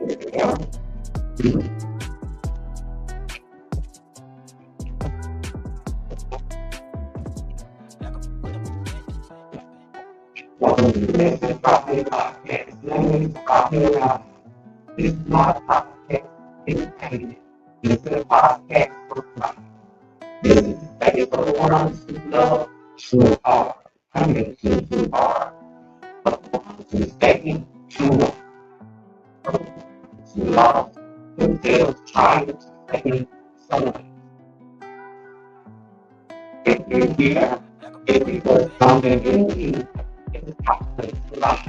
Welcome to the Property Podcast. My name is Property Podcast. This is not a podcast entertainment. This is a podcast for life. This is a space for the ones who love true art. I mean, true art. But the ones who stay true art. Who love themselves trying to stay someone. If you're here, if you put something in you, it's a top place to life.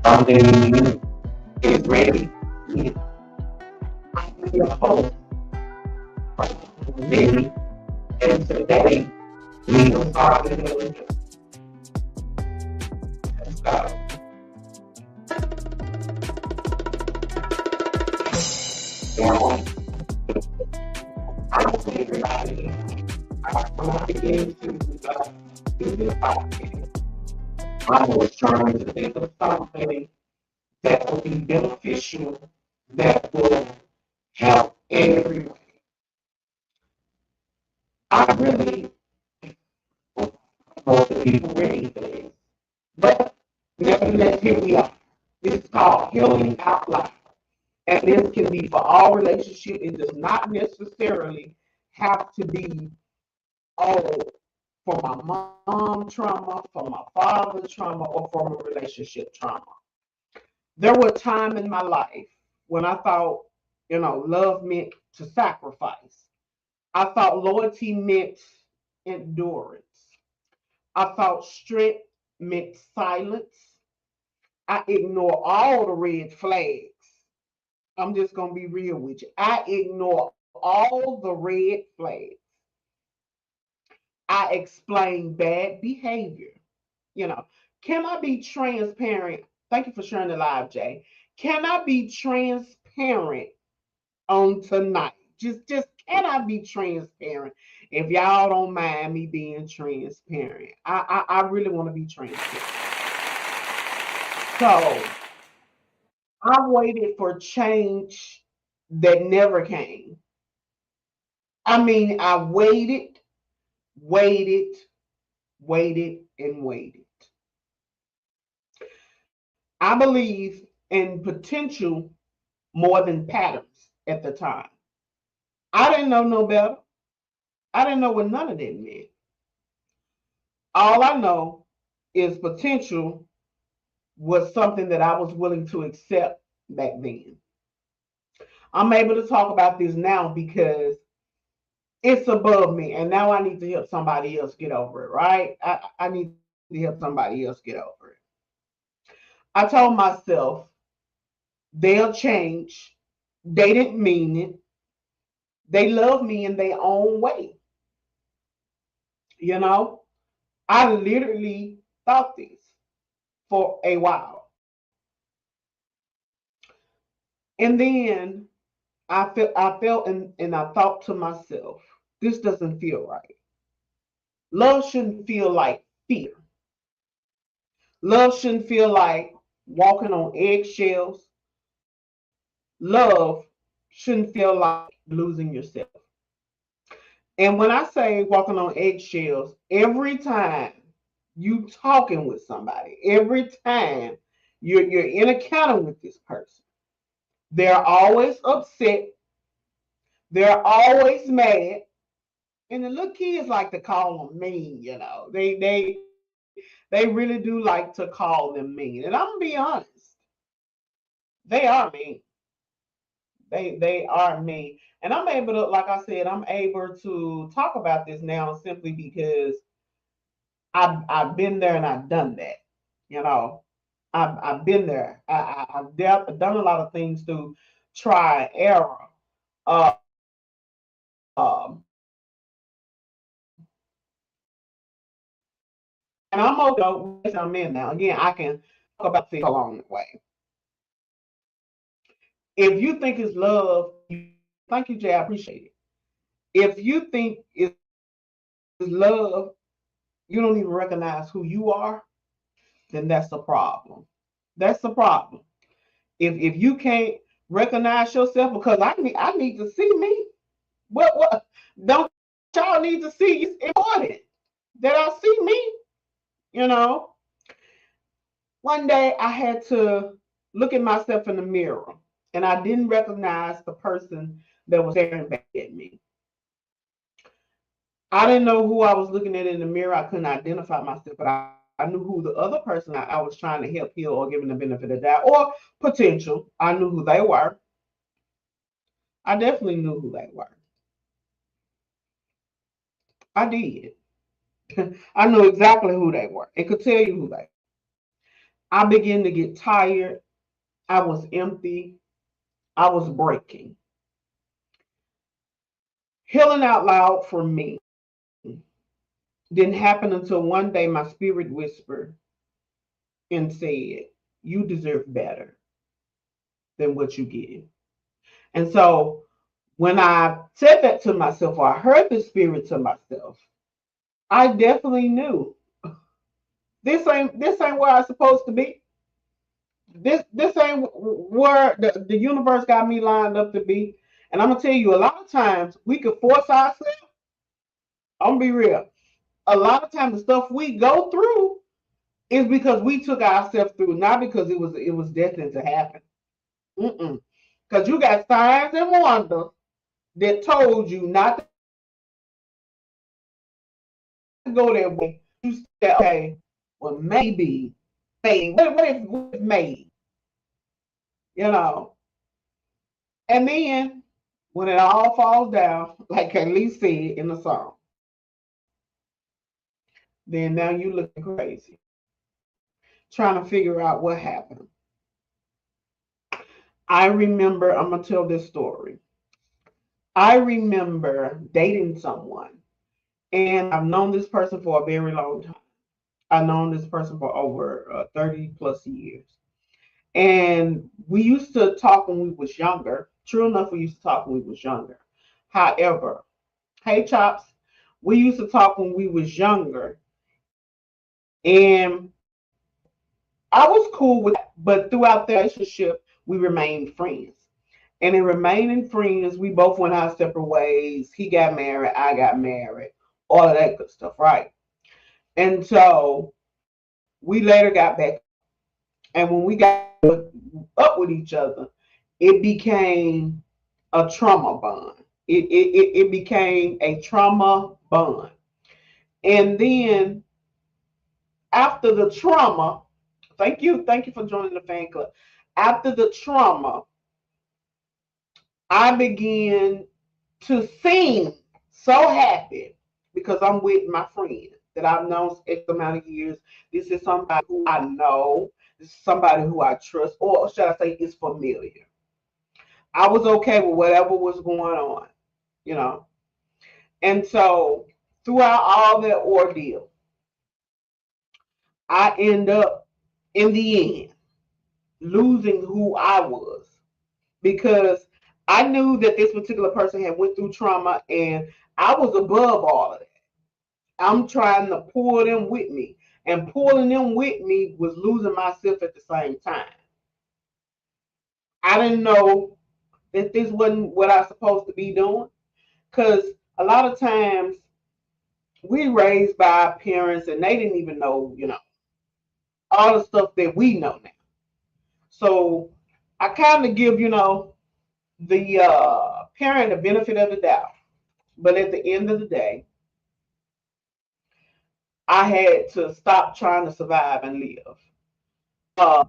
Something in you is ready. I'm your host, Vinny, and today we will start with a let's go. Now, I want everybody, I want to get into this podcast. I was trying to think of something that will be beneficial, that will help everyone. I really want to people ready for this. But nevertheless, here we are. This is called Healing Out Loud. And this can be for all relationships. It does not necessarily have to be, oh, for my mom trauma, for my father trauma, or from a relationship trauma. There were times in my life when I thought, love meant to sacrifice. I thought loyalty meant endurance. I thought strength meant silence. I ignore all the red flags. I'm just going to be real with you. I ignore all the red flags. I explain bad behavior. Can I be transparent? Thank you for sharing the live, Jay. Can I be transparent on tonight? Just can I be transparent? If y'all don't mind me being transparent, I really want to be transparent. So I waited for change that never came. I mean, I waited, waited, waited, and waited. I believe in potential more than patterns at the time. I didn't know no better. I didn't know what none of that meant. All I know is potential was something that I was willing to accept back then. I'm able to talk about this now because it's above me, and now I need to help somebody else get over it, right? I need to help somebody else get over it. I told myself they'll change. They didn't mean it. They love me in their own way. I literally thought this for a while. And then I felt and I thought to myself, this doesn't feel right. Love shouldn't feel like fear. Love shouldn't feel like walking on eggshells. Love shouldn't feel like losing yourself. And when I say walking on eggshells, every time you talking with somebody, every time you're in a counter with this person, they're always upset. They're always mad. And the little kids like to call them mean, They really do like to call them mean. And I'm gonna be honest, they are mean. They are mean. And I'm able to, like I said, I'm able to talk about this now simply because I've been there and I've done that. You know, I've been there. I've done a lot of things through try and error. Uh, um, and I'm okay. I'm in now. Again, I can talk about things along the way. If you think it's love, thank you, Jay. I appreciate it. If you think it's love, you don't even recognize who you are, then that's the problem. That's the problem. If you can't recognize yourself, because I need to see me. What don't y'all need to see? It's important that I see me. You know, one day I had to look at myself in the mirror, and I didn't recognize the person that was staring back at me. I didn't know who I was looking at in the mirror. I couldn't identify myself, but I knew who the other person I was trying to help heal or giving the benefit of the doubt or potential. I knew who they were. I definitely knew who they were. I did. I knew exactly who they were. It could tell you who they were. I began to get tired. I was empty. I was breaking. Healing out loud for me didn't happen until one day my spirit whispered and said, "You deserve better than what you get." And so when I said that to myself, or I heard the spirit to myself, I definitely knew this ain't where I'm supposed to be. This ain't where the universe got me lined up to be. And I'm gonna tell you, a lot of times we could force ourselves. I'm gonna be real. A lot of times the stuff we go through is because we took ourselves through, not because it was destined to happen. Because you got signs and wonders that told you not to go that way. You said, okay, well maybe, what if maybe, you know? And then when it all falls down, like Elise said in the song, then now you looking crazy, trying to figure out what happened. I remember, I'm gonna tell this story. I remember dating someone, and I've known this person for a very long time. I've known this person for over 30 plus years. And we used to talk when we was younger. True enough, we used to talk when we was younger. However, hey Chops, we used to talk when we was younger. And I was cool with that, but throughout the relationship, we remained friends. And in remaining friends, we both went our separate ways. He got married, I got married, all of that good stuff, right? And so we later got back. And when we got up with each other, it became a trauma bond. It became a trauma bond. And then after the trauma, thank you for joining the fan club. After the trauma, I began to sing so happy because I'm with my friend that I've known X amount of years. This is somebody who I know. This is somebody who I trust, or should I say, is familiar. I was okay with whatever was going on, you know. And so throughout all that ordeal, I end up in the end losing who I was because I knew that this particular person had went through trauma and I was above all of that. I'm trying to pull them with me. And pulling them with me was losing myself at the same time. I didn't know that this wasn't what I was supposed to be doing. Because a lot of times we raised by our parents and they didn't even know, all the stuff that we know now. So I kind of give, the parent the benefit of the doubt. But at the end of the day, I had to stop trying to survive and live.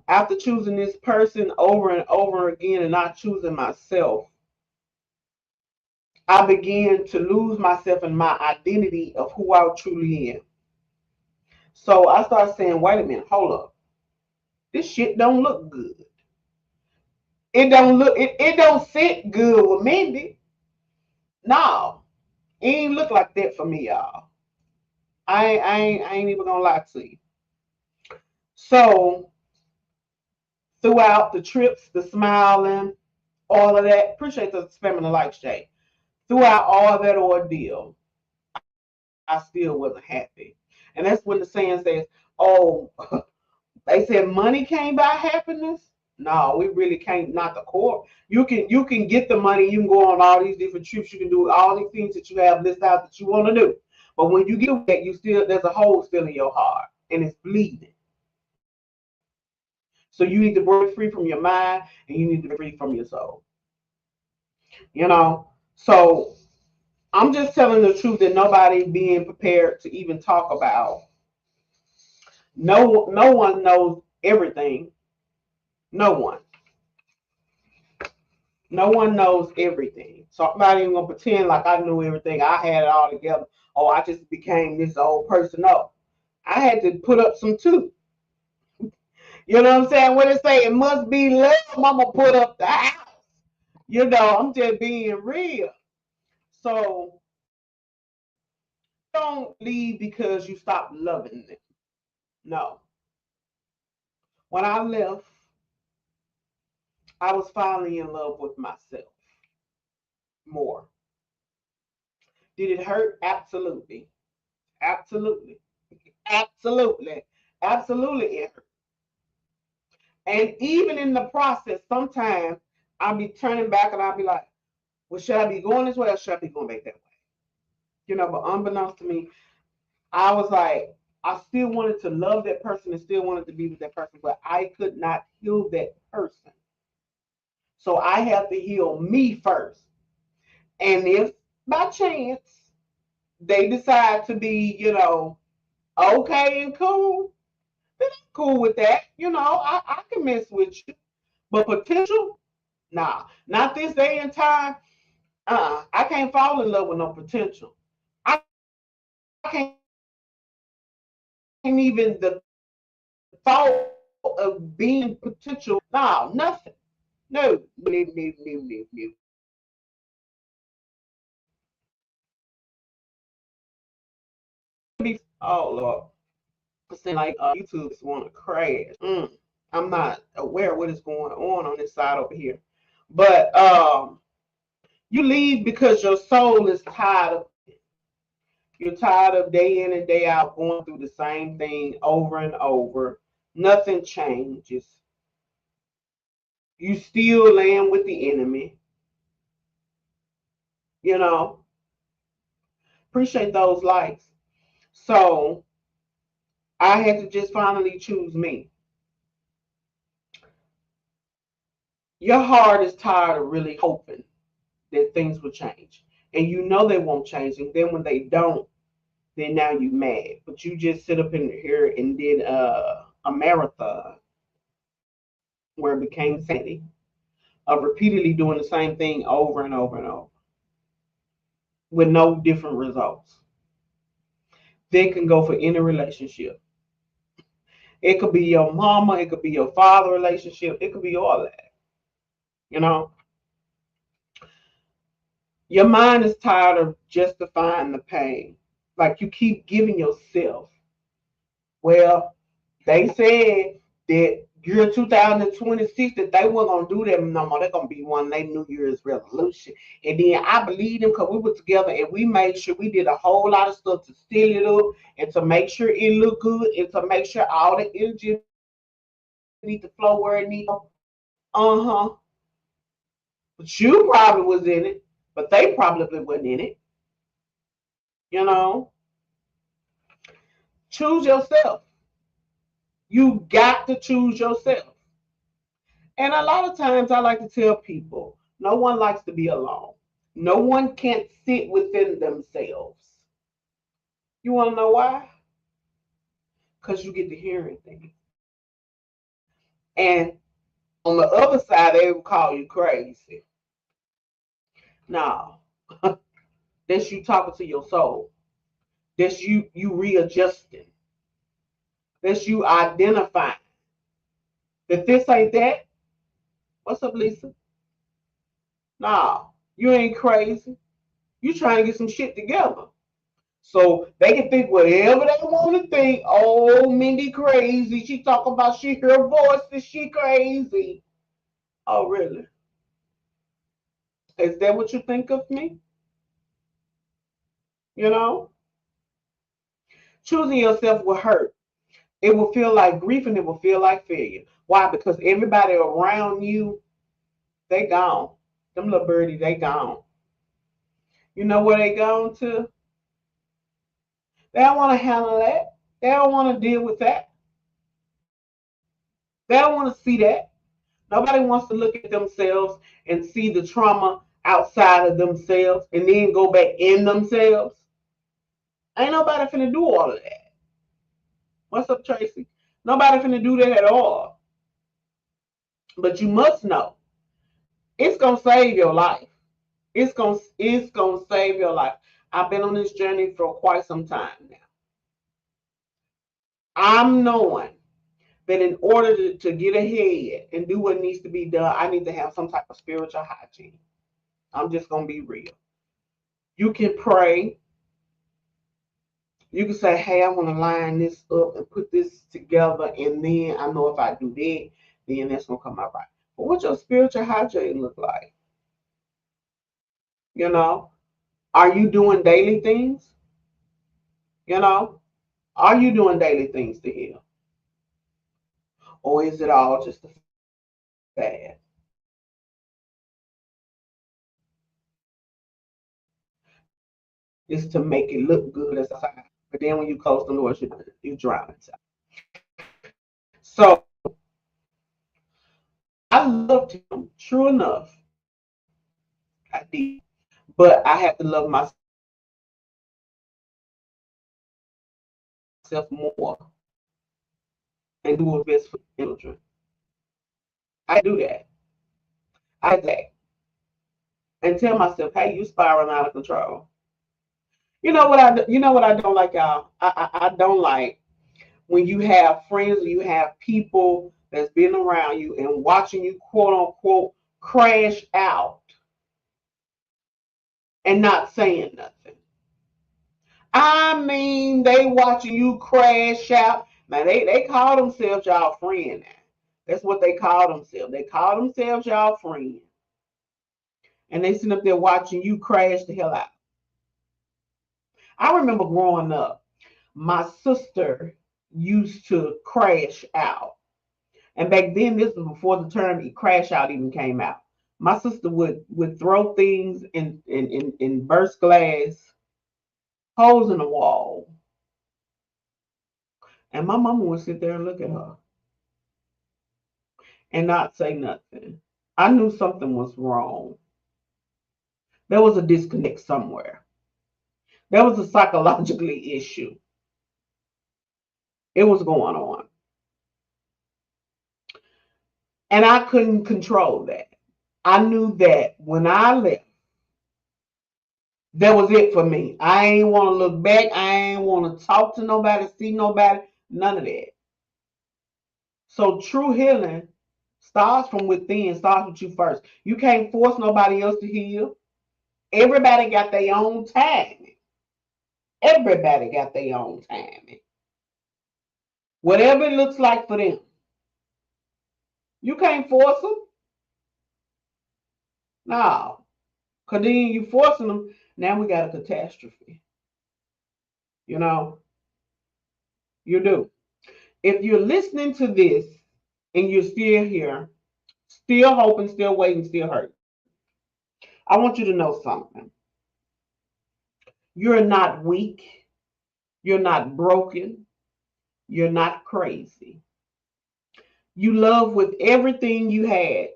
After choosing this person over and over again and not choosing myself, I began to lose myself and my identity of who I truly am. So I started saying, wait a minute, hold up. This shit don't look good. It don't sit good with Mindy. No, it ain't look like that for me, y'all. I ain't even gonna lie to you. So throughout the trips, the smiling, all of that, appreciate the spamming the like shade. Throughout all that ordeal, I still wasn't happy. And that's when the saying says, oh, they said money can't buy happiness. No, we really can't. Not the core. You can get the money. You can go on all these different trips. You can do all these things that you have listed out that you want to do. But when you get that, you still there's a hole still in your heart, and it's bleeding. So you need to break free from your mind, and you need to break free from your soul. You know. So I'm just telling the truth that nobody being prepared to even talk about. No one knows everything. No one. No one knows everything. So I'm not even gonna pretend like I knew everything. I had it all together. Oh, I just became this old person. No. I had to put up some too. You know what I'm saying? When they say it must be love, mama put up the house. I'm just being real. So don't leave because you stopped loving them. No. When I left, I was finally in love with myself more. Did it hurt? Absolutely. Absolutely. Absolutely. Absolutely it hurt. And even in the process, sometimes I'll be turning back and I'll be like, well, should I be going this way or should I be going back that way? But unbeknownst to me, I was like, I still wanted to love that person and still wanted to be with that person, but I could not heal that person. So I have to heal me first. And if by chance they decide to be, okay and cool, then I'm cool with that. I can mess with you. But potential, nah, not this day and time. I can't fall in love with no potential. I can't even the thought of being potential. No, nothing. No, no, no, no, no, no. Oh Lord, it seems like YouTube is want to crash. I'm not aware of what is going on this side over here, but you leave because your soul is tired of. You're tired of day in and day out going through the same thing over and over. Nothing changes. You still land with the enemy. You know, appreciate those likes. So I had to just finally choose me. Your heart is tired of really hoping that things will change. And you know they won't change. And then when they don't, then now you mad. But you just sit up in here and did a marathon where it became sanity of repeatedly doing the same thing over and over and over with no different results. They can go for any relationship. It could be your mama, it could be your father relationship, it could be all that. You know, your mind is tired of justifying the pain. Like you keep giving yourself. Well, they said that year 2026 that they weren't gonna do that no more. They're gonna be one of their New Year's resolution. And then I believe them because we were together and we made sure we did a whole lot of stuff to seal it up and to make sure it looked good and to make sure all the energy need to flow where it needs. Uh-huh. But you probably was in it, but they probably wasn't in it. You know, choose yourself. You got to choose yourself. And a lot of times I like to tell people, no one likes to be alone. No one can't sit within themselves. You want to know why? Because you get to hearing things. And on the other side, they will call you crazy. No, that's you talking to your soul. That's you readjusting. That's you identifying that this ain't that. What's up, Lisa? No, you ain't crazy. You trying to get some shit together. So they can think whatever they want to think. Oh, Mindy crazy. She talking about her voice is she crazy. Oh, really? Is that what you think of me? You know? Choosing yourself will hurt. It will feel like grief and it will feel like failure. Why? Because everybody around you, they gone. Them little birdies, they gone. You know where they gone to? They don't want to handle that. They don't want to deal with that. They don't want to see that. Nobody wants to look at themselves and see the trauma outside of themselves and then go back in themselves. Ain't nobody finna do all of that. What's up, Tracy? Nobody finna do that at all. But you must know it's gonna save your life. It's gonna save your life. I've been on this journey for quite some time now. I'm knowing that in order to get ahead and do what needs to be done, I need to have some type of spiritual hygiene. I'm just gonna be real. You can pray. You can say, hey, I want to line this up and put this together, and then I know if I do that, then that's gonna come out right. But what your spiritual hygiene look like? You know, are you doing daily things? You know, are you doing daily things to heal? Or is it all just a fad? It's to make it look good as a sign. But then when you close the doors, you drown it. So I loved him, true enough. I did. But I have to love myself more and do what's best for children. I do that. I do that. And tell myself, hey, you spiraling out of control. You know what I don't like, y'all? I don't like when you have friends or you have people that's been around you and watching you quote unquote crash out and not saying nothing. I mean, they watching you crash out. Now they call themselves y'all friend now. That's what they call themselves. They call themselves y'all friend. And they sit up there watching you crash the hell out. I remember growing up, my sister used to crash out. And back then, this was before the term crash out even came out. My sister would throw things in burst glass, holes in the wall. And my mama would sit there and look at her and not say nothing. I knew something was wrong. There was a disconnect somewhere. There was a psychologically issue. It was going on. And I couldn't control that. I knew that when I left, that was it for me. I ain't want to look back. I ain't want to talk to nobody, see nobody, none of that. So true healing starts from within, starts with you first. You can't force nobody else to heal. Everybody got their own timing. Everybody got their own timing. Whatever it looks like for them. You can't force them. No. Because then you forcing them. Now we got a catastrophe. You know, you do. If you're listening to this and you're still here, still hoping, still waiting, still hurt, I want you to know something. You're not weak. You're not broken. You're not crazy. You love with everything you had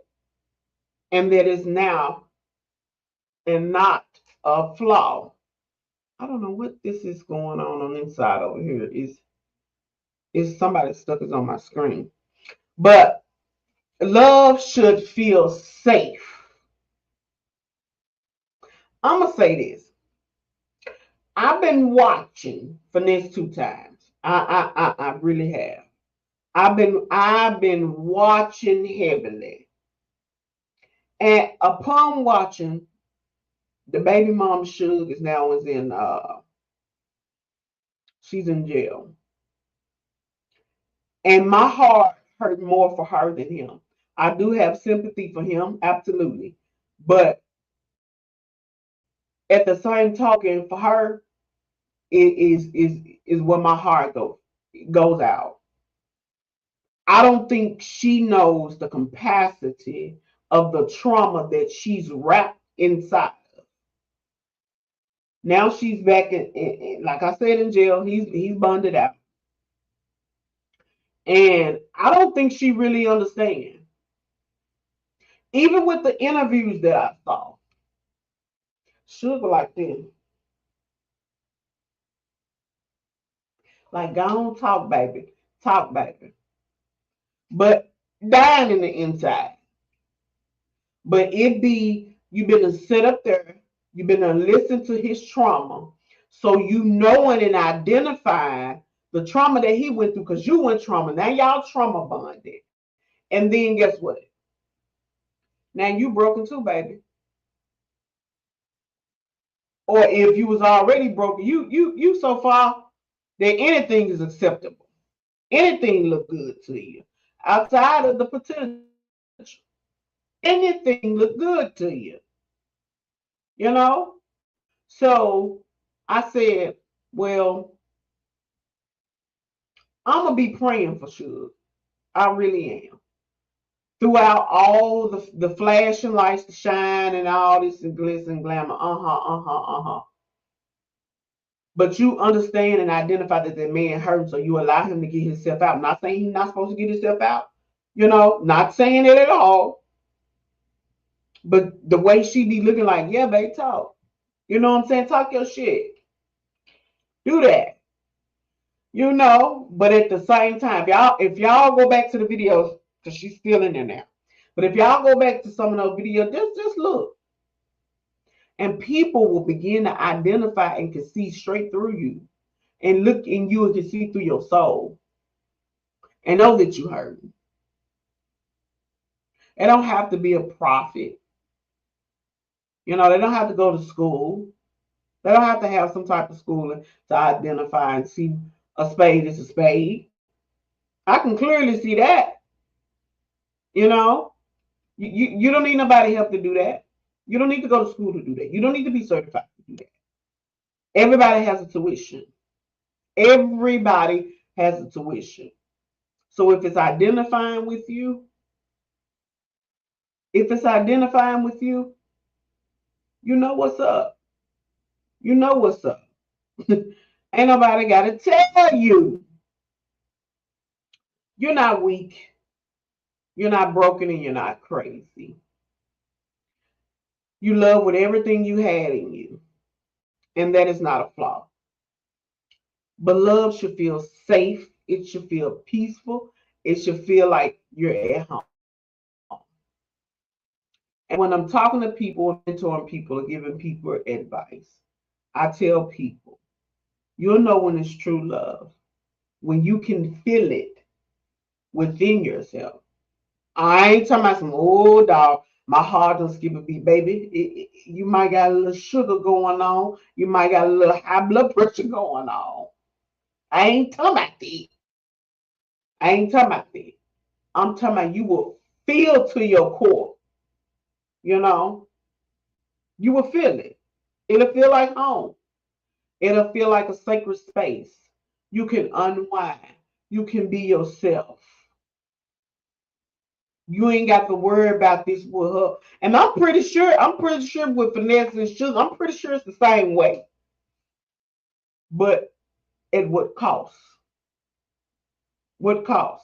and that is now and not a flaw. I don't know what this is going on the inside over here. Is somebody stuck is on my screen. But love should feel safe. I'm gonna say this. I've been watching for these 2 times. I really have. I've been watching heavily. And upon watching, the baby mom Suge is now she's in jail. And my heart hurt more for her than him. I do have sympathy for him, absolutely. But at the same token, for her, it is where my heart goes out. I don't think she knows the capacity of the trauma that she's wrapped inside. Now she's back like I said, in jail. He's bonded out. And I don't think she really understands. Even with the interviews that I saw, Sugar like this. Like, go on, talk, baby. Talk, baby. But dying in the inside. But it be, you've been to sit up there, you've been to listen to his trauma. So you knowing and identifying the trauma that he went through, because you went trauma. Now y'all trauma bonded. And then guess what? Now you broken too, baby. Or if you was already broken, you so far that anything is acceptable. Anything look good to you. Outside of the potential. Anything look good to you. You know? So I said, well, I'm gonna be praying for sure. I really am. Throughout all the flashing lights, the shine, and all this and glitz and glamour. But you understand and identify that that man hurt, so you allow him to get himself out. I'm not saying he's not supposed to get himself out. Not saying it at all. But the way she be looking like, yeah, babe, talk. You know what I'm saying? Talk your shit. Do that. But at the same time, if y'all go back to the videos, because she's still in there now. But if y'all go back to some of those videos, just look. And people will begin to identify and can see straight through you. And look in you and can see through your soul. And know that you hurt. They don't have to be a prophet. They don't have to go to school. They don't have to have some type of schooling to identify and see a spade is a spade. I can clearly see that. You don't need nobody help to do that. You don't need to go to school to do that. You don't need to be certified to do that. Everybody has a tuition. Everybody has a tuition. So if it's identifying with you, you know what's up. You know what's up. Ain't nobody got to tell you. You're not weak. You're not broken, and you're not crazy. You love with everything you had in you. And that is not a flaw. But love should feel safe. It should feel peaceful. It should feel like you're at home. And when I'm talking to people, mentoring people, or giving people advice, I tell people, you'll know when it's true love, when you can feel it within yourself. I ain't talking about some old dog. My heart don't skip a beat, baby. You might got a little sugar going on. You might got a little high blood pressure going on. I ain't talking about that. I'm talking about you will feel to your core. You will feel it. It'll feel like home. It'll feel like a sacred space. You can unwind. You can be yourself. You ain't got to worry about this with her. And I'm pretty sure with Vanessa and Sugar, I'm pretty sure it's the same way. But at what cost? What cost?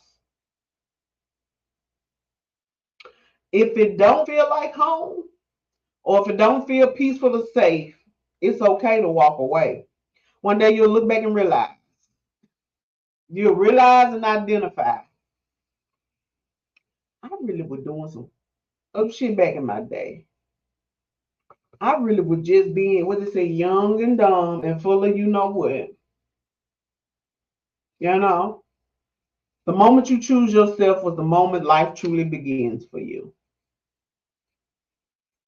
If it don't feel like home, or if it don't feel peaceful or safe, it's okay to walk away. One day you'll look back and realize. You'll realize and identify. I really was doing some shit back in my day. I really was just being, what they say, young and dumb and full of you know what. The moment you choose yourself was the moment life truly begins for you.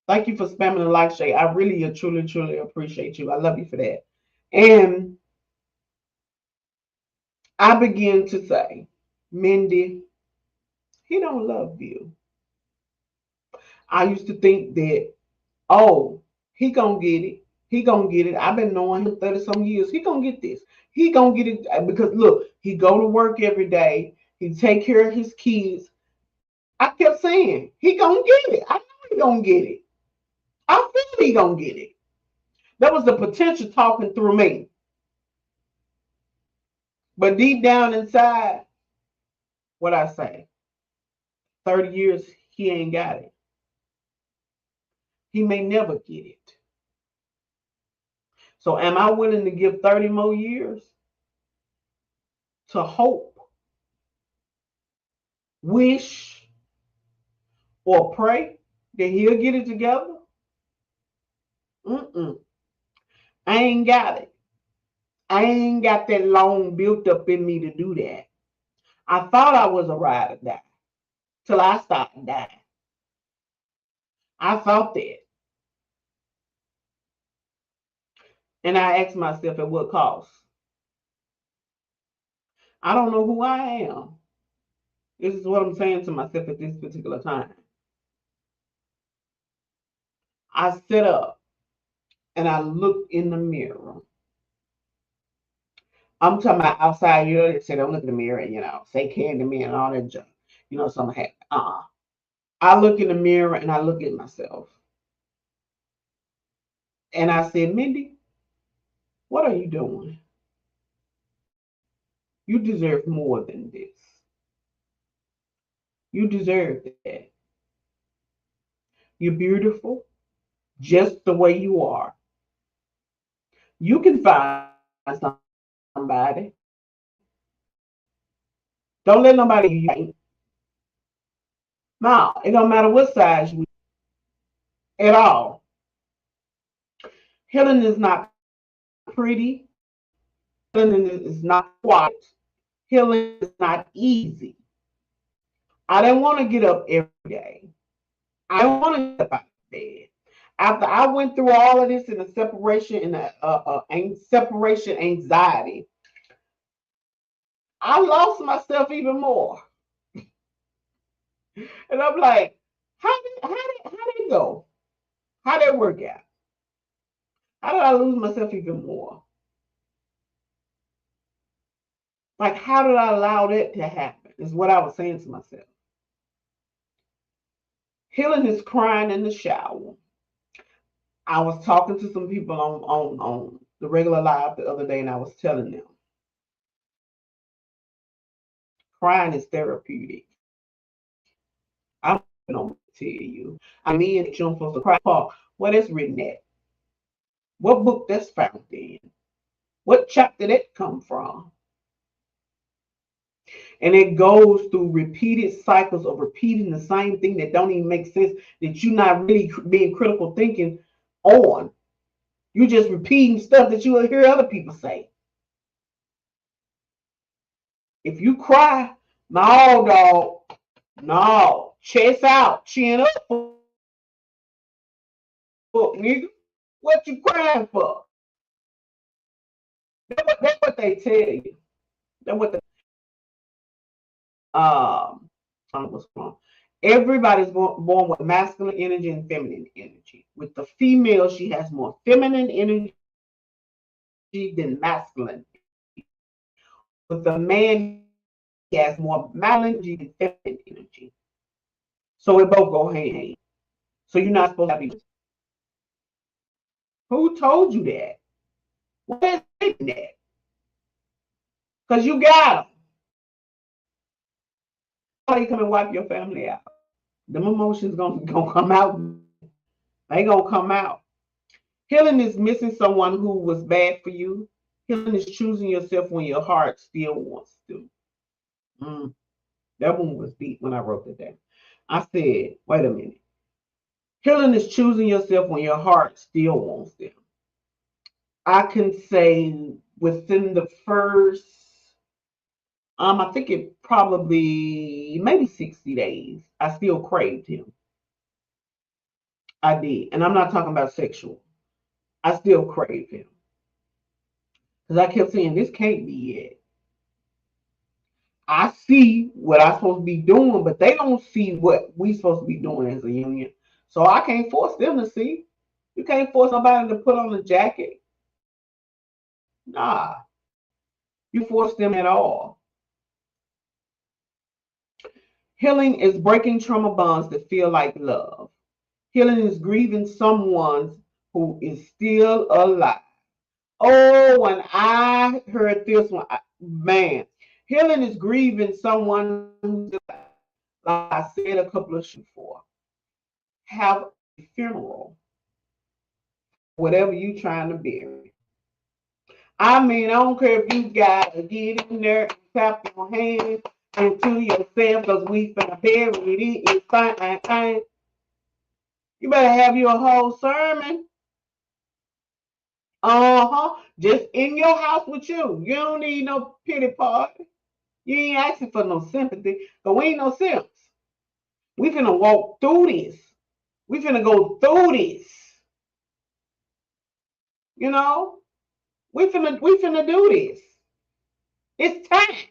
Thank you for spamming the like shade. I really, truly, truly appreciate you. I love you for that. And I begin to say, Mindy, he don't love you. I used to think that, oh, he gonna get it. He gonna get it. I've been knowing him 30 some years. He gonna get this. He gonna get it because look, he go to work every day. He take care of his kids. I kept saying, he gonna get it. I know he gonna get it. I feel he gonna get it. That was the potential talking through me. But deep down inside, what I say, 30 years, he ain't got it. He may never get it. So am I willing to give 30 more years to hope, wish, or pray that he'll get it together? Mm-mm. I ain't got it. I ain't got that long built up in me to do that. I thought I was a ride or die till I started dying. I thought that. And I asked myself at what cost? I don't know who I am. This is what I'm saying to myself at this particular time. I sit up and I look in the mirror. I'm talking about outside, they say don't look in the mirror and, say candy me and all that junk. Something happened. I look in the mirror and I look at myself. And I said, Mindy, what are you doing? You deserve more than this. You deserve that. You're beautiful just the way you are. You can find somebody. Don't let nobody you. No, it don't matter what size you at all. Healing is not pretty. Healing is not quiet. Healing is not easy. I didn't want to get up every day. I don't want to get up out of bed. After I went through all of this in the separation and the separation anxiety, I lost myself even more. And I'm like, how did it go? How did it work out? How did I lose myself even more? Like, how did I allow that to happen? Is what I was saying to myself. Healing is crying in the shower. I was talking to some people on the regular live the other day, and I was telling them, crying is therapeutic. I'm going to tell you. Me and Jim supposed to cry. What is written at? What book that's found in? What chapter that come from? And it goes through repeated cycles of repeating the same thing that don't even make sense, that you're not really being critical thinking on. You're just repeating stuff that you will hear other people say. If you cry, no, dog, no, chest out, chin up, nigga. What you crying for? That's what they tell you. That's what I don't know what's wrong. Everybody's born with masculine energy and feminine energy. With the female, she has more feminine energy than masculine. With the man, he has more masculine energy than feminine energy. So it both go hand in hand. So you're not supposed to be. Who told you that? What is that? Because you got them. Why you come and wipe your family out? Them emotions gonna come out. They gonna come out. Healing is missing someone who was bad for you. Healing is choosing yourself when your heart still wants to. That one was deep when I wrote that down. I said, wait a minute. Healing is choosing yourself when your heart still wants them. I can say within the first, I think it probably maybe 60 days, I still craved him. I did. And I'm not talking about sexual. I still crave him. Because I kept saying, this can't be it. I see what I'm supposed to be doing, but they don't see what we supposed to be doing as a union. So I can't force them to see. You can't force somebody to put on a jacket. Nah. You force them at all. Healing is breaking trauma bonds that feel like love. Healing is grieving someone who is still alive. Oh, when I heard this one, man, healing is grieving someone who's still alive. Like I said a couple of shows before, have a funeral, whatever you trying to bury. I mean, I don't care if you gotta get in there and clap your hands into yourself because we finna bury it. It's fine. You better have your whole sermon. Just in your house with you. You don't need no pity party. You ain't asking for no sympathy, but we ain't no simps. We finna walk through this. We finna go through this. You know? We finna do this. It's time.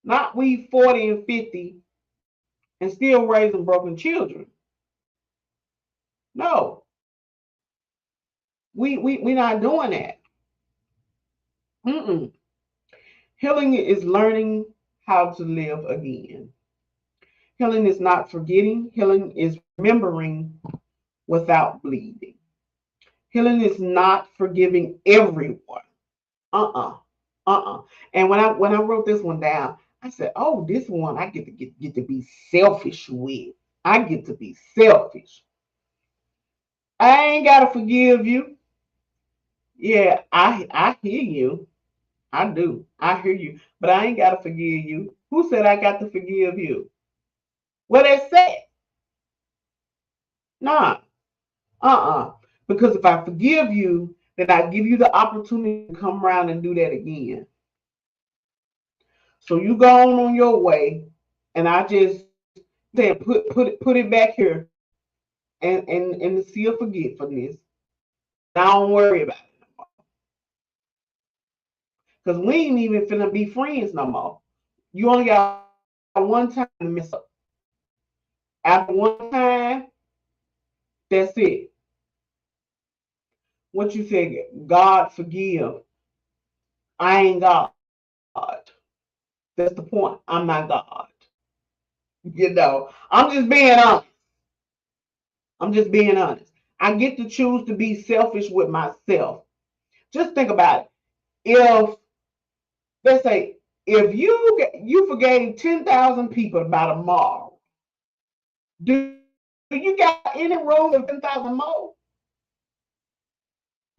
Not we 40 and 50 and still raising broken children. No. We not doing that. Mm-mm. Healing is learning how to live again. Healing is not forgetting. Healing is remembering without bleeding. Healing is not forgiving everyone. Uh-uh. Uh-uh. And when I wrote this one down, I said, oh, this one I get to be selfish with. I get to be selfish. I ain't gotta forgive you. Yeah, I hear you. I do. I hear you. But I ain't gotta forgive you. Who said I got to forgive you? Well, they said, nah. Because if I forgive you, then I give you the opportunity to come around and do that again. So you go on your way, and I just said put it back here and the sea of forgetfulness. I don't worry about it no more. Because we ain't even finna be friends no more. You only got one time to mess up. After one time, that's it. What you said, God forgive. I ain't God. That's the point. I'm not God. I'm just being honest. I'm just being honest. I get to choose to be selfish with myself. Just think about it. If let's say if you forgave 10,000 people by tomorrow, do you got any room for 10,000 more?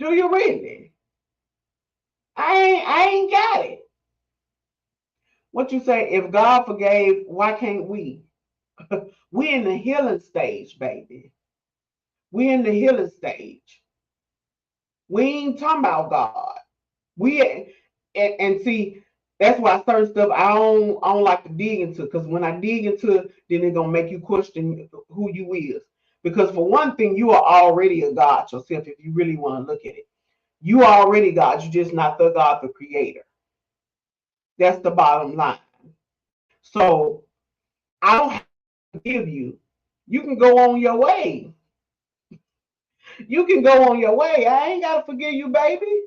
Do you really? I ain't got it. What you say? If God forgave, why can't we? We in the healing stage, baby. We in the healing stage. We ain't talking about God. We and see that's why certain stuff I don't like to dig into because when I dig into it, then it's gonna make you question who you is. Because for one thing, you are already a God yourself if you really want to look at it. You are already God. You're just not the God, the creator. That's the bottom line. So I don't have to give you. You can go on your way. You can go on your way. I ain't gotta forgive you, baby.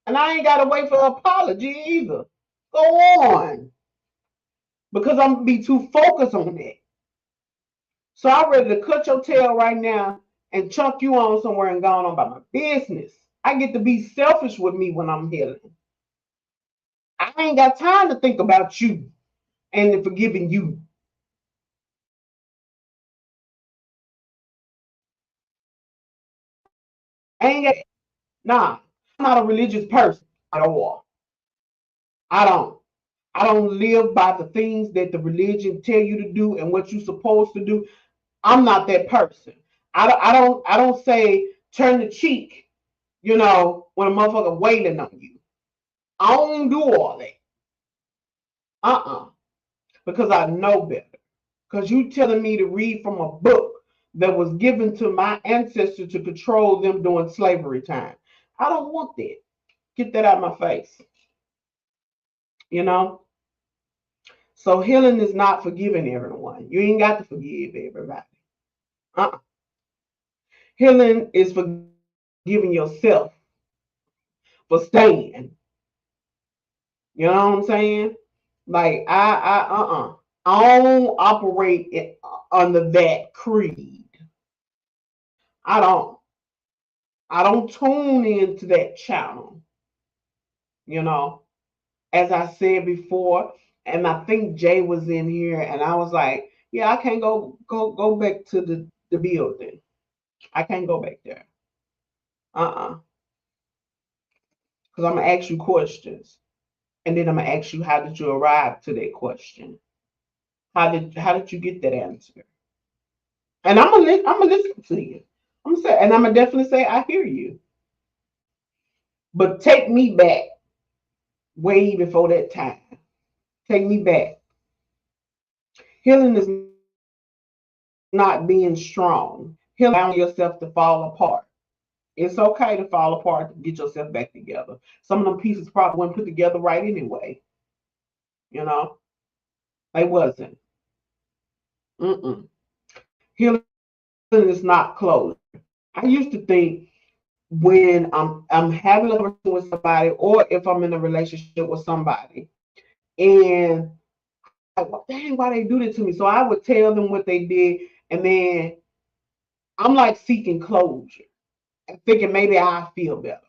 And I ain't gotta wait for an apology either. Go on. Because I'm gonna be too focused on that. So I'm ready to cut your tail right now and chunk you on somewhere and go on about my business. I get to be selfish with me when I'm healing. I ain't got time to think about you and forgiving you. I ain't got nah. I'm not a religious person at all. I don't. I don't live by the things that the religion tell you to do and what you're supposed to do. I'm not that person. I don't say turn the cheek, when a motherfucker wailing on you. I don't do all that. Uh-uh. Because I know better. Because you telling me to read from a book that was given to my ancestors to control them during slavery time. I don't want that. Get that out of my face. You know? So healing is not forgiving everyone. You ain't got to forgive everybody. Uh-uh. Healing is forgiving yourself for staying. You know what I'm saying? Like I don't operate under that creed. I don't. I don't tune into that channel. You know, as I said before, and I think Jay was in here, and I was like, yeah, I can't go back to the building. I can't go back there. Because I'm gonna ask you questions, and then I'm gonna ask you how did you arrive to that question? How did you get that answer? And I'm gonna listen to you. I'm gonna say, and I'm gonna definitely say I hear you. But take me back way before that time. Take me back. Healing is not being strong. Healing allowing yourself to fall apart. It's okay to fall apart to get yourself back together. Some of them pieces probably weren't put together right anyway. You know, they wasn't. Mm-mm. Healing is not closure. I used to think when I'm having a conversation with somebody, or if I'm in a relationship with somebody, and like, dang, why they do this to me? So I would tell them what they did, and then I'm like seeking closure and thinking maybe I'll feel better.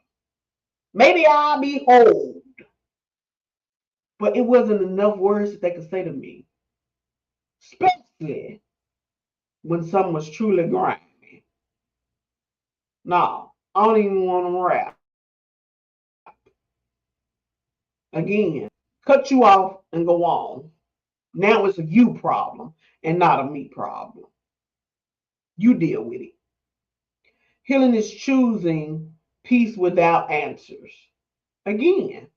Maybe I'll be whole. But it wasn't enough words that they could say to me, especially when something was truly grimy. No, I don't even want them rap. Again, cut you off and go on. Now it's a you problem and not a me problem. You deal with it. Healing is choosing peace without answers. Again,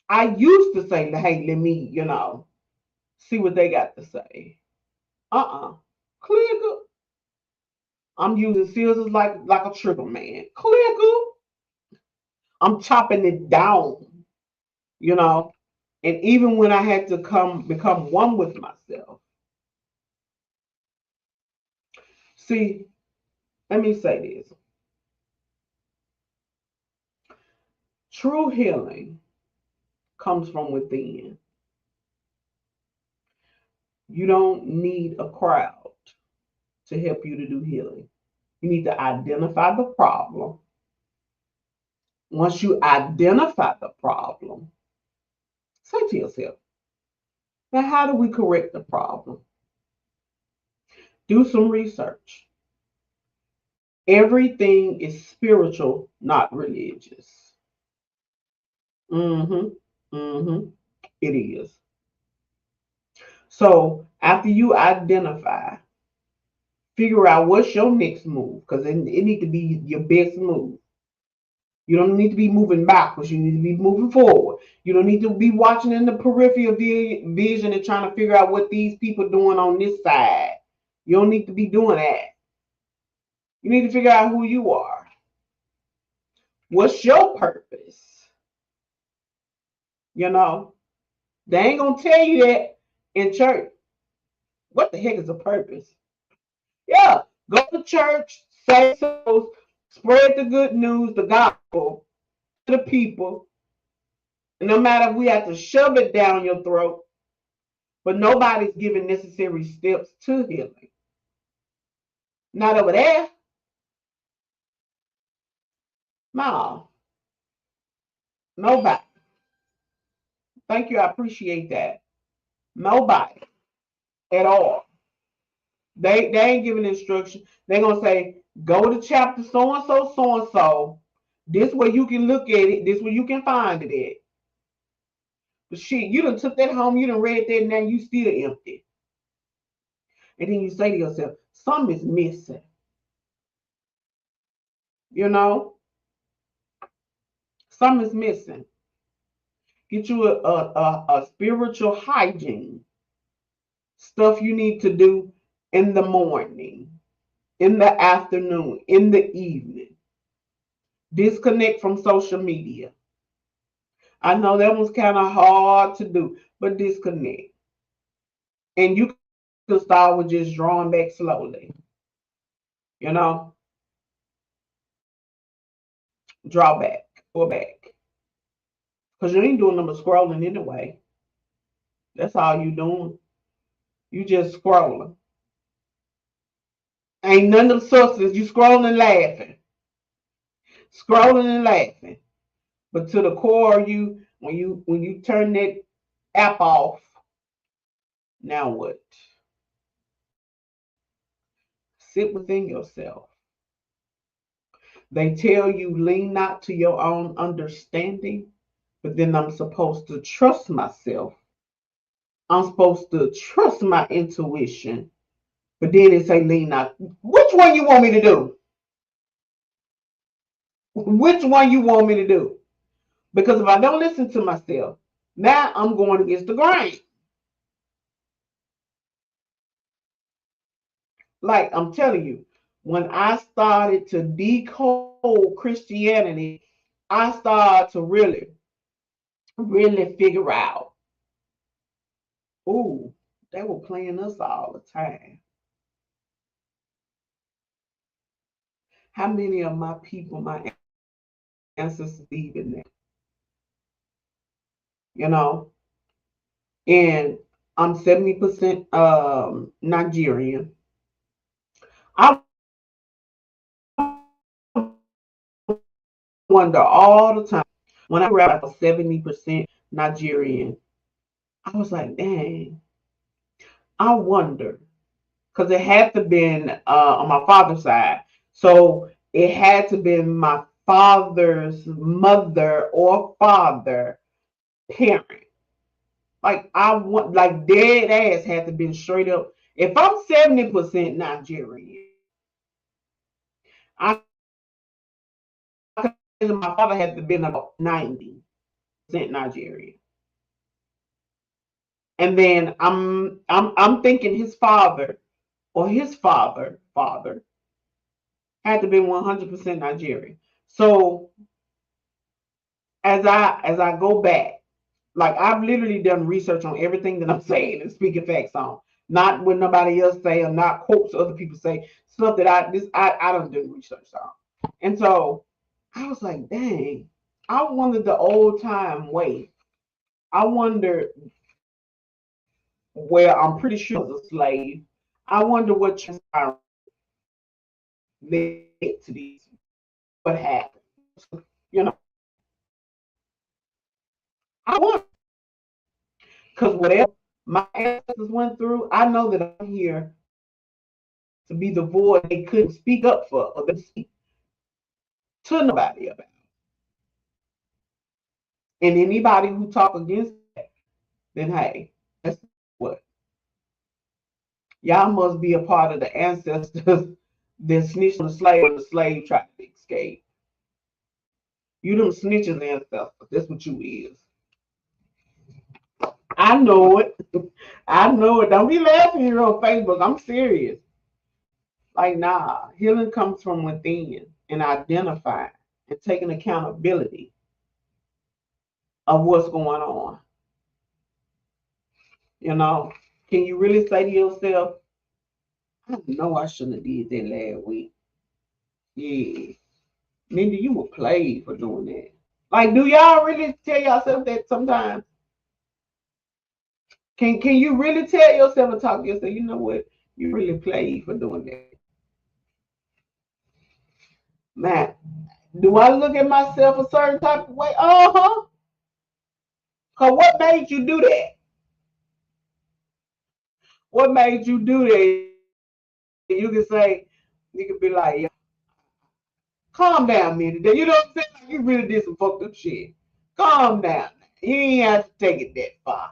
I used to say, hey, let me, see what they got to say. Click. I'm using scissors like a trigger man. Click. I'm chopping it down, you know. And even when I had to become one with myself. See, let me say this. True healing comes from within. You don't need a crowd to help you to do healing. You need to identify the problem. Once you identify the problem, say to yourself, now how do we correct the problem? Do some research. Everything is spiritual, not religious. Mm-hmm. Mm-hmm. It is. So after you identify, figure out what's your next move, because it needs to be your best move. You don't need to be moving backwards. You need to be moving forward. You don't need to be watching in the peripheral vision and trying to figure out what these people doing on this side. You don't need to be doing that. You need to figure out who you are. What's your purpose? You know, they ain't gonna tell you that in church. What the heck is a purpose? Yeah, go to church, say so, spread the good news, the gospel to the people. And no matter if we have to shove it down your throat, but nobody's giving necessary steps to healing. Not over there. No, nobody. Thank you. I appreciate that. Nobody at all. They ain't giving instruction. They're gonna say, go to chapter so and so, so and so. This way you can look at it. This way you can find it at. But shit, you done took that home, you done read that, now you still empty. And then you say to yourself, something is missing. You know, something is missing. Get you a spiritual hygiene. Stuff you need to do in the morning, in the afternoon, in the evening. Disconnect from social media. I know that was kind of hard to do, but disconnect. And you can start with just drawing back slowly. You know, draw back, pull back. Because you ain't doing them but scrolling anyway. That's all you doing. You just scrolling. Ain't none of the substance. You scrolling and laughing. Scrolling and laughing. But to the core, you when you turn that app off, now what? Sit within yourself. They tell you lean not to your own understanding, but then I'm supposed to trust myself. I'm supposed to trust my intuition. But then they say lean not. Which one you want me to do? Which one you want me to do? Because if I don't listen to myself, now I'm going against the grain. Like I'm telling you, when I started to decode Christianity, I started to really figure out, ooh, they were playing us all the time. How many of my people, my ancestors, believe in that? You know, and I'm 70% Nigerian. I wonder all the time when I read about 70% Nigerian. I was like, dang, I wonder because it had to been on my father's side. So it had to been my father's mother or father parent. Like I want, like dead ass had to been straight up. If I'm 70% Nigerian, I my father had to been about 90% Nigerian. And then I'm thinking his father or his father had to be 100% Nigerian. So as I go back, like I've literally done research on everything that I'm saying and speaking facts on. Not what nobody else say or not quotes other people say. Stuff that I don't do research on. And so I was like, dang, I wondered the old time way. I wonder where I'm pretty sure I was a slave. I wonder what transpired led to these, what happened. You know, I wonder because whatever my ancestors went through, I know that I'm here to be the voice they couldn't speak up for or they speak to nobody about. And anybody who talk against that, then hey, that's what y'all must be a part of the ancestors that snitched on the slave when the slave tried to escape. You them snitches ancestors. That's what you is. I know it. I know it. Don't be laughing here on Facebook. I'm serious. Like, nah, healing comes from within and identifying and taking accountability of what's going on. You know, can you really say to yourself, I know I shouldn't have did that last week. Yeah. Mindy, you were played for doing that. Like, do y'all really tell yourself that sometimes? Can you really tell yourself and talk to yourself, you know what? You really played for doing that. Man, do I look at myself a certain type of way? Uh-huh. Cause what made you do that? What made you do that? You can say, you can be like, yeah, calm down, man. You know what I'm saying? Like, you really did some fucked up shit. Calm down. You ain't have to take it that far.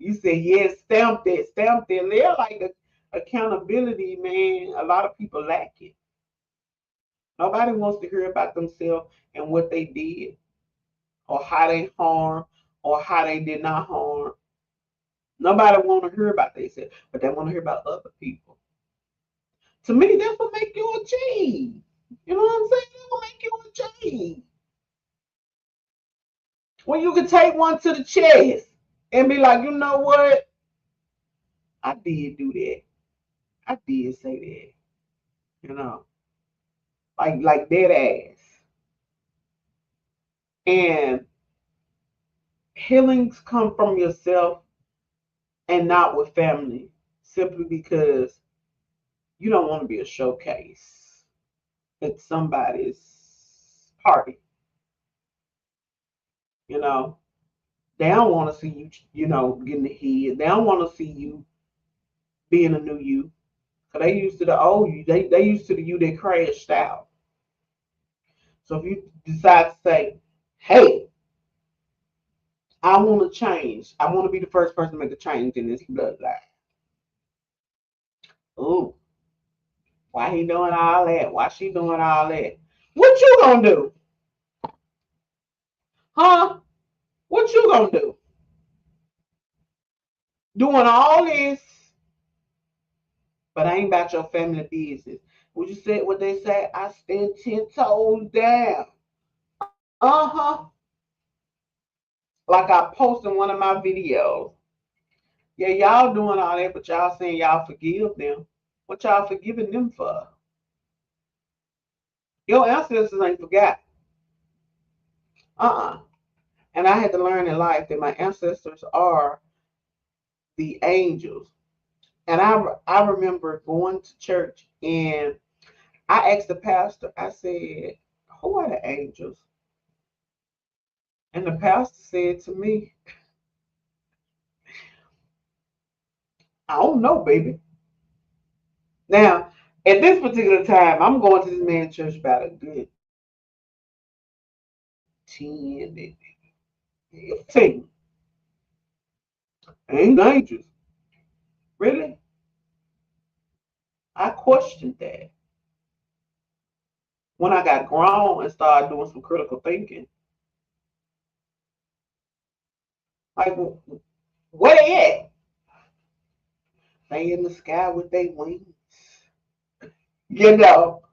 You say, yes, stamp that, stamp that. They're like accountability, man. A lot of people lack it. Nobody wants to hear about themselves and what they did or how they harm or how they did not harm. Nobody want to hear about themselves, but they want to hear about other people. To me, that's what make you a G. You know what I'm saying? That's what make you a G. When you can take one to the chest and be like, you know what? I did do that. I did say that. You know, like dead ass. And healings come from yourself and not with family, simply because you don't want to be a showcase at somebody's party. You know, they don't want to see you, getting the head. They don't want to see you being a new you. Cause they used to the old you. They used to the you that crashed out. So if you decide to say, hey, I want to change. I want to be the first person to make a change in this bloodline. Ooh, why he doing all that? Why she doing all that? What you gonna do? Huh? What you gonna do? Doing all this, but I ain't about your family business. Would you say what they say? I stand 10 toes down. Uh-huh. Like I posted in one of my videos. Yeah, y'all doing all that, but y'all saying y'all forgive them. What y'all forgiving them for? Your ancestors ain't forgot. Uh-uh. And I had to learn in life that my ancestors are the angels. And I remember going to church and I asked the pastor, I said, who are the angels? And the pastor said to me, I don't know, baby. Now, at this particular time, I'm going to this man's church about a good 10, 15. Ain't angels. Really? I questioned that. When I got grown and started doing some critical thinking, like, where they at? They in the sky with their wings. You know,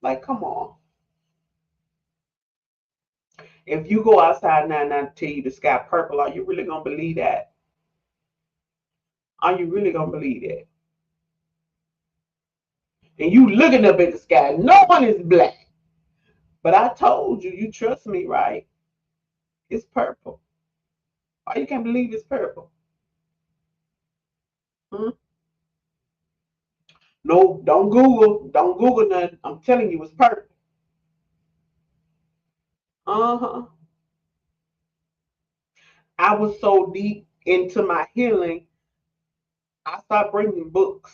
like, come on. If you go outside now and I tell you the sky purple, are you really going to believe that? Are you really going to believe that? And you looking up at the sky, no one is black. But I told you, you trust me, right? It's purple. Why you can't believe it's purple? Hmm? No, don't Google. Don't Google nothing. I'm telling you, it's purple. Uh-huh. I was so deep into my healing, I started bringing books.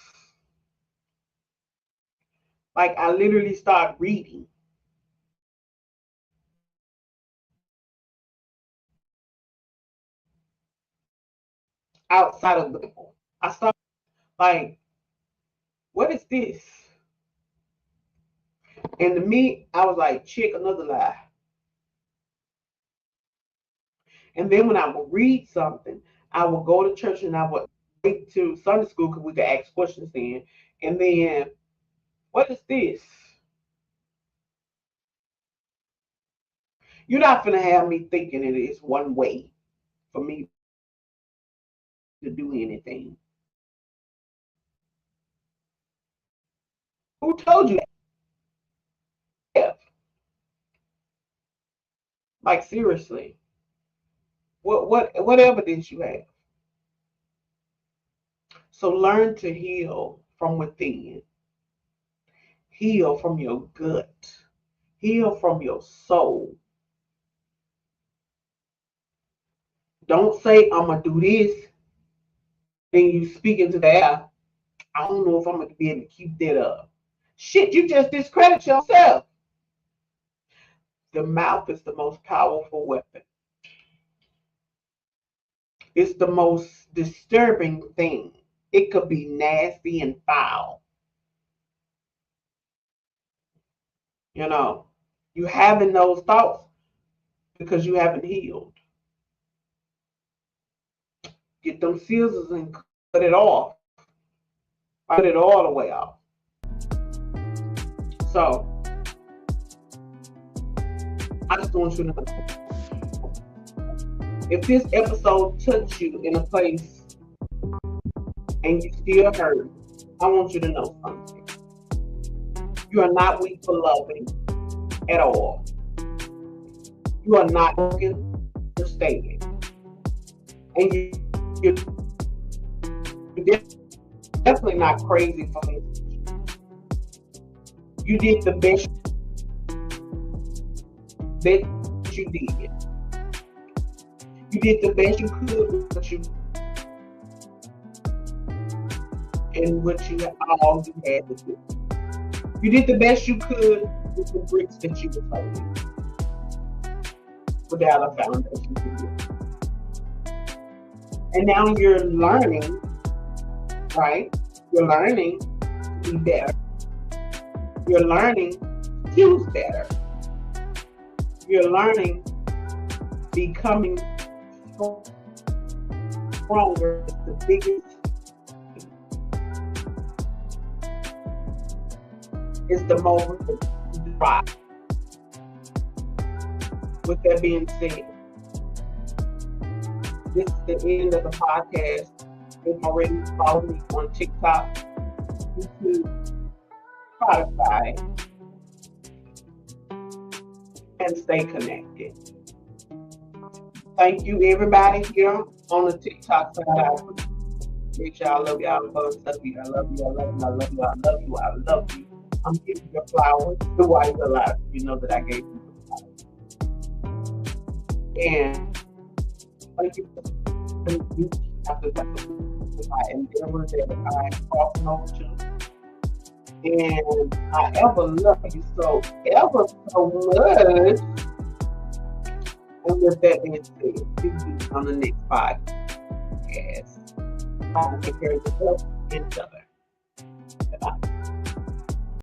Like I literally started reading. Outside of the Bible. I started like, what is this? And to me, I was like, check another lie. And then when I would read something, I would go to church and I would wait to Sunday school because we could ask questions then. And then, what is this? You're not gonna have me thinking it is one way for me to do anything. Who told you that? Like seriously, what evidence you have? So learn to heal from within. Heal from your gut. Heal from your soul. Don't say I'm gonna do this, then you speak into the air. I don't know if I'm gonna be able to keep that up. Shit, you just discredit yourself. The mouth is the most powerful weapon. It's the most disturbing thing. It could be nasty and foul. You know, you having those thoughts because you haven't healed. Get them scissors and cut it off. Cut it all the way off. So, I just want you to know. If this episode touched you in a place and you still hurt, I want you to know something. You are not weak for loving at all. You are not broken for staying. And you're definitely not crazy for me. You did the best you did. You did the best you could with what you and what you all you had to do. You did the best you could with the bricks that you were holding without a foundation to do. And now you're learning, right? You're learning to be better. You're learning to choose better. You're learning becoming stronger. The biggest is the moment to drive. With that being said, this is the end of the podcast. If you already follow me on TikTok, YouTube, Spotify, and stay connected. Thank you, everybody here on the TikTok side. I appreciate y'all. I love y'all. I love you. I love you. I love you. I love you. I love you. I love you. I'm giving you flowers. The white alive. You know that I gave you the flowers. And thank you for after my endeavor that I'm crossing over to. And I ever love you so ever so much. And with that being said, see you on the next podcast. Take care of yourself and each other.